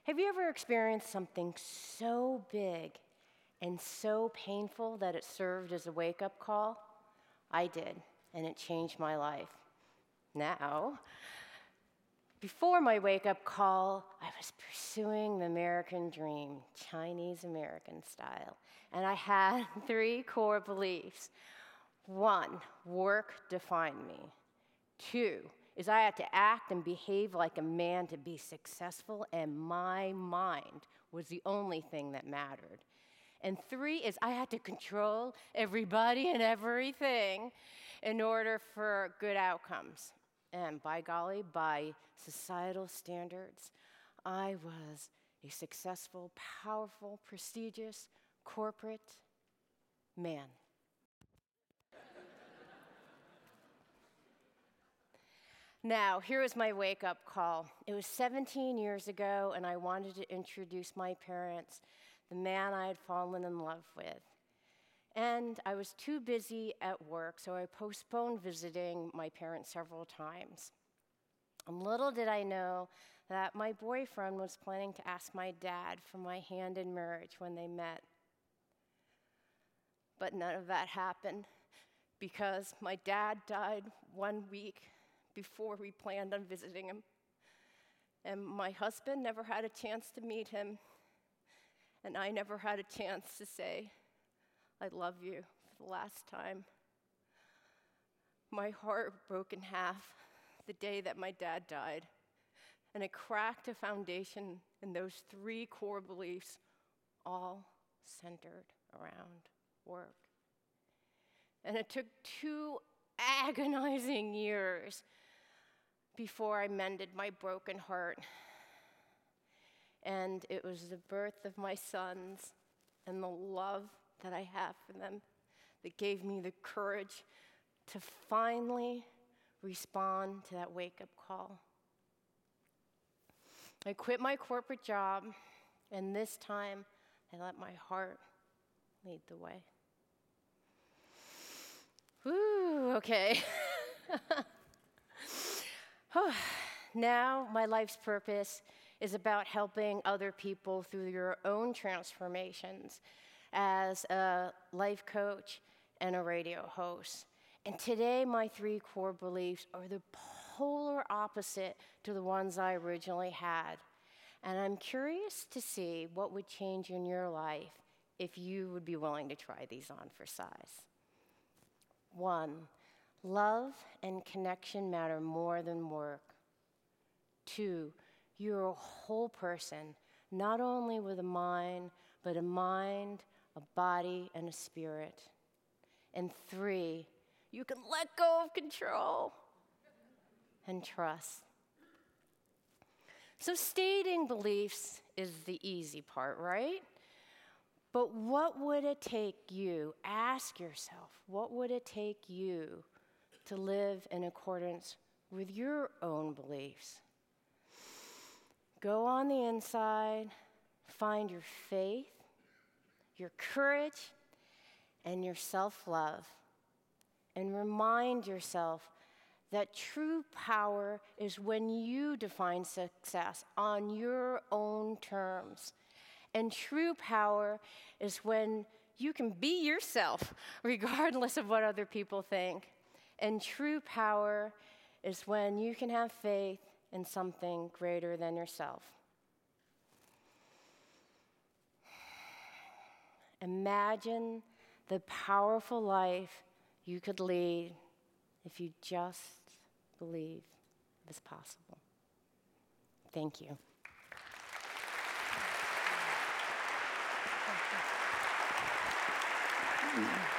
Have you ever experienced something so big and so painful that it served as a wake-up call? I did, and it changed my life. Now, before my wake-up call, I was pursuing the American dream, Chinese American style, and I had 3 core beliefs. 1, work defined me. 2, is I had to act and behave like a man to be successful, and my mind was the only thing that mattered. And 3 is I had to control everybody and everything in order for good outcomes. And by golly, by societal standards, I was a successful, powerful, prestigious, corporate man. Now, here was my wake-up call. It was 17 years ago, and I wanted to introduce my parents, the man I had fallen in love with. And I was too busy at work, so I postponed visiting my parents several times. And little did I know that my boyfriend was planning to ask my dad for my hand in marriage when they met. But none of that happened, because my dad died 1 week before we planned on visiting him. And my husband never had a chance to meet him, and I never had a chance to say, I love you, for the last time. My heart broke in half the day that my dad died, and it cracked a foundation in those 3 core beliefs, all centered around work. And it took 2 agonizing years before I mended my broken heart. And it was the birth of my sons and the love that I have for them that gave me the courage to finally respond to that wake-up call. I quit my corporate job, and this time I let my heart lead the way. Woo, okay. Now my life's purpose is about helping other people through your own transformations as a life coach and a radio host. And today my 3 core beliefs are the polar opposite to the ones I originally had. And I'm curious to see what would change in your life if you would be willing to try these on for size. 1, love and connection matter more than work. 2, you're a whole person, not only with a mind, but a mind, a body, and a spirit. And 3, you can let go of control and trust. So stating beliefs is the easy part, right? But what would it take you, ask yourself, what would it take you to live in accordance with your own beliefs? Go on the inside, find your faith, your courage, and your self-love, and remind yourself that true power is when you define success on your own terms. And true power is when you can be yourself, regardless of what other people think. And true power is when you can have faith in something greater than yourself. Imagine the powerful life you could lead if you just believe it is possible. Thank you. Mm-hmm.